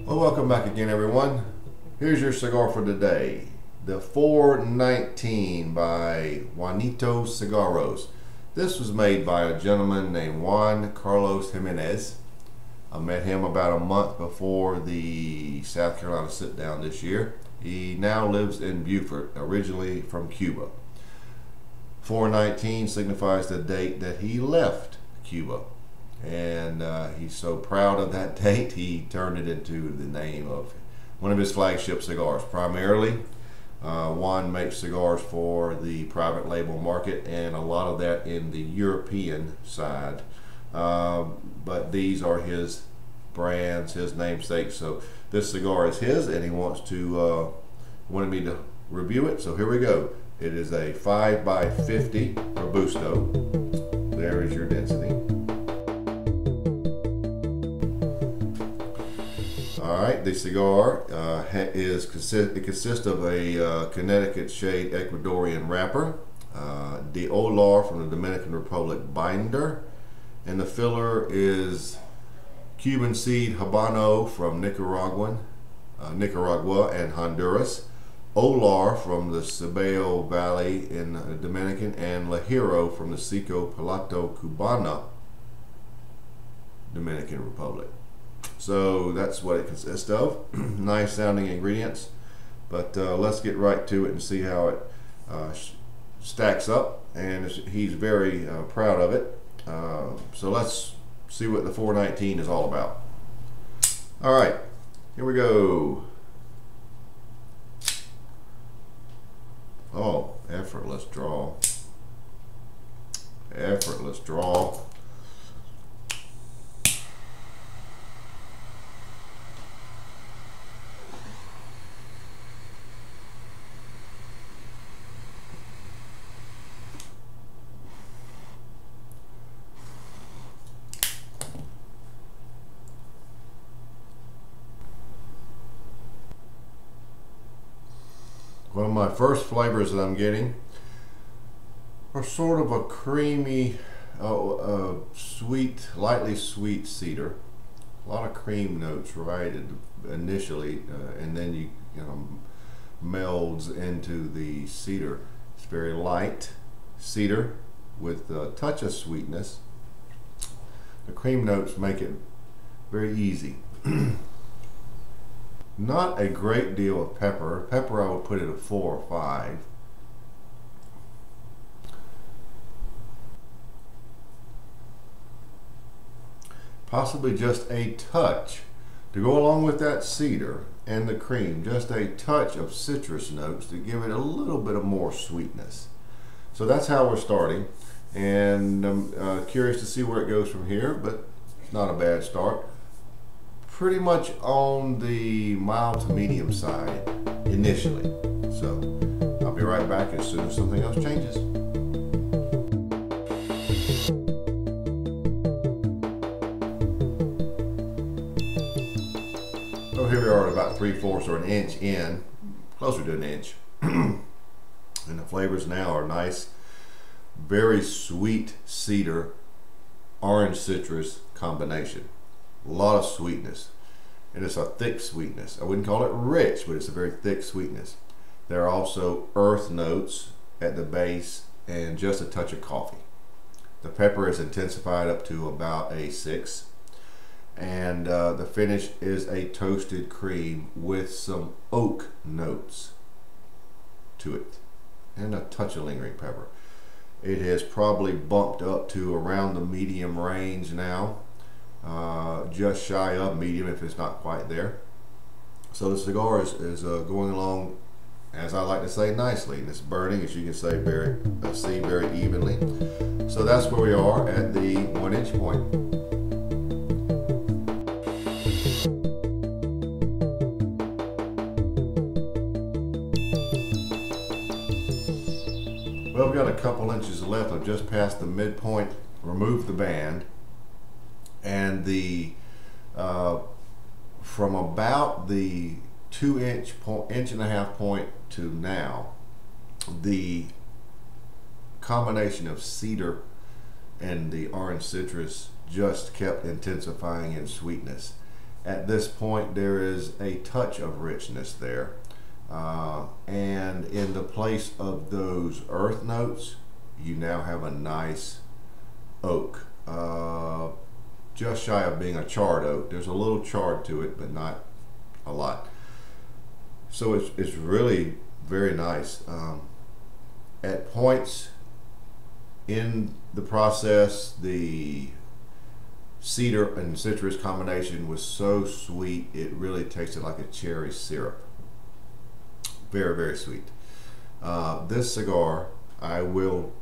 Well, welcome back again, everyone. Here's your cigar for today, the 419 by Juanitos Cigarros. This was made by a gentleman named Juan Carlos Jimenez. I met him about a month before the South Carolina sit-down this year. He now lives in Beaufort, originally from Cuba. 419 signifies the date that he left Cuba. And he's so proud of that date, he turned it into the name of one of his flagship cigars. Primarily, Juan makes cigars for the private label market, and a lot of that in the European side. But these are his brands, his namesakes. So this cigar is his, and he wanted me to review it. So here we go. It is a 5x50 Robusto. There is your density. Alright, the cigar consists of a Connecticut shade Ecuadorian wrapper, de Olar from the Dominican Republic binder, and the filler is Cuban seed Habano from Nicaragua and Honduras, Olar from the Cibao Valley in the Dominican, and Lajero from the Seco Pilato Cubana, Dominican Republic. So that's what it consists of. Nice sounding ingredients, but let's get right to it and see how it stacks up. And he's very proud of it. So let's see what the 419 is all about. All right, here we go. Oh, effortless draw. Effortless draw. Well, my first flavors that I'm getting are sort of a creamy, sweet, lightly sweet cedar. A lot of cream notes right initially, and then you know melds into the cedar. It's very light cedar with a touch of sweetness. The cream notes make it very easy. Not a great deal of pepper. Pepper I would put it at 4 or 5. Possibly just a touch to go along with that cedar and the cream. Just a touch of citrus notes to give it a little bit of more sweetness. So that's how we're starting, and I'm curious to see where it goes from here, but it's not a bad start. Pretty much on the mild to medium side initially. So I'll be right back as soon as something else changes. So here we are at about 3/4 or an inch in, closer to an inch. And the flavors now are nice, very sweet cedar, orange citrus combination. A lot of sweetness, and it's a thick sweetness. I wouldn't call it rich, but it's a very thick sweetness. There are also earth notes at the base and just a touch of coffee. The pepper is intensified up to about a 6, and the finish is a toasted cream with some oak notes to it and a touch of lingering pepper. It has probably bumped up to around the medium range now. Just shy of medium if it's not quite there. So the cigar is going along, as I like to say, nicely, and it's burning, as you can say, see very evenly. So that's where we are at the 1-inch point. Well, we've got a couple inches left. I've just passed the midpoint, removed the band, and the from about the 2-inch inch and a half point to now, the combination of cedar and the orange citrus just kept intensifying in sweetness. At this point, there is a touch of richness there, and in the place of those earth notes, you now have a nice oak, just shy of being a charred oak. There's a little char to it, but not a lot. So it's really very nice. At points in the process, the cedar and citrus combination was so sweet, it really tasted like a cherry syrup. Very, very sweet. This cigar, I will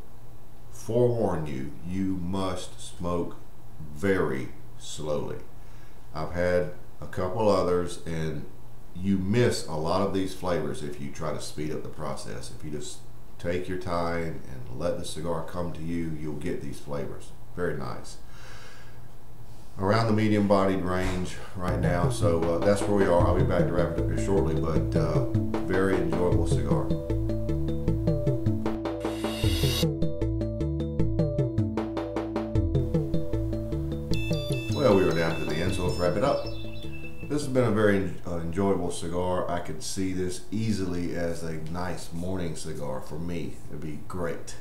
forewarn you, you must smoke very slowly. I've had a couple others, and you miss a lot of these flavors if you try to speed up the process. If you just take your time and let the cigar come to you, you'll get these flavors. Very nice. Around the medium bodied range right now, so that's where we are. I'll be back to wrap it up here shortly, but very enjoyable cigar. Well, we were down to the end, so let's wrap it up. This has been a very enjoyable cigar. I could see this easily as a nice morning cigar for me. It'd be great.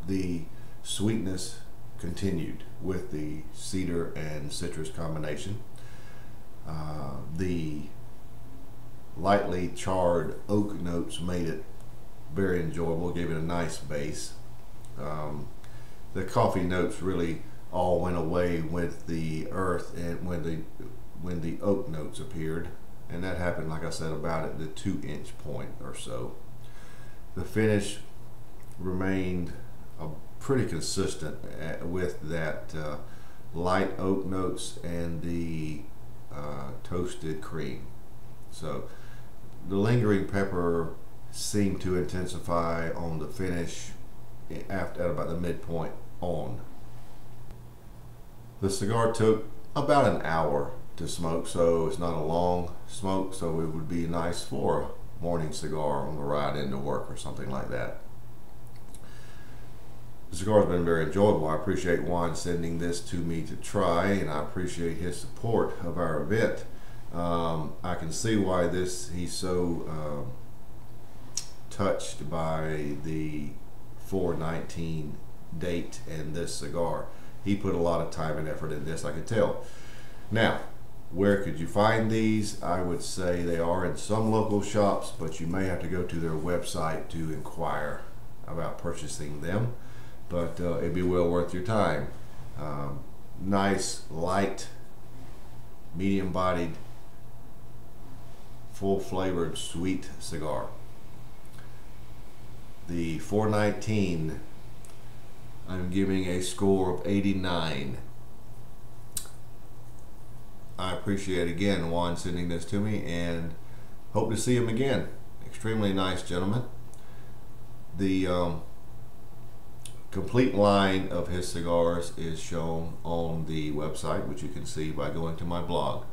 The sweetness continued with the cedar and citrus combination. The lightly charred oak notes made it very enjoyable, gave it a nice base. The coffee notes really all went away with the earth and when the oak notes appeared, and that happened, like I said, about at the 2-inch point or so. The finish remained pretty consistent with that light oak notes and the toasted cream. So the lingering pepper seemed to intensify on the finish at about the midpoint on. The cigar took about an hour to smoke, so it's not a long smoke, so it would be nice for a morning cigar on the ride into work or something like that. The cigar has been very enjoyable. I appreciate Juan sending this to me to try, and I appreciate his support of our event. I can see why he's so touched by the 4/19 date and this cigar. He put a lot of time and effort in this, I could tell. Now, where could you find these? I would say they are in some local shops, but you may have to go to their website to inquire about purchasing them. But it'd be well worth your time. Nice, light, medium-bodied, full-flavored, sweet cigar. The 419, I'm giving a score of 89. I appreciate again Juan sending this to me, and hope to see him again. Extremely nice gentleman. The complete line of his cigars is shown on the website, which you can see by going to my blog.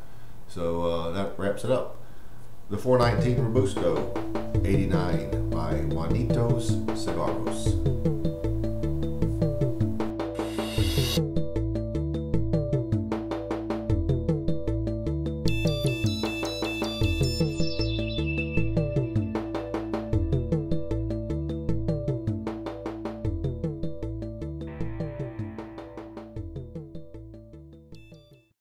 So that wraps it up. The 419 Robusto 89 by Juanitos Cigarros.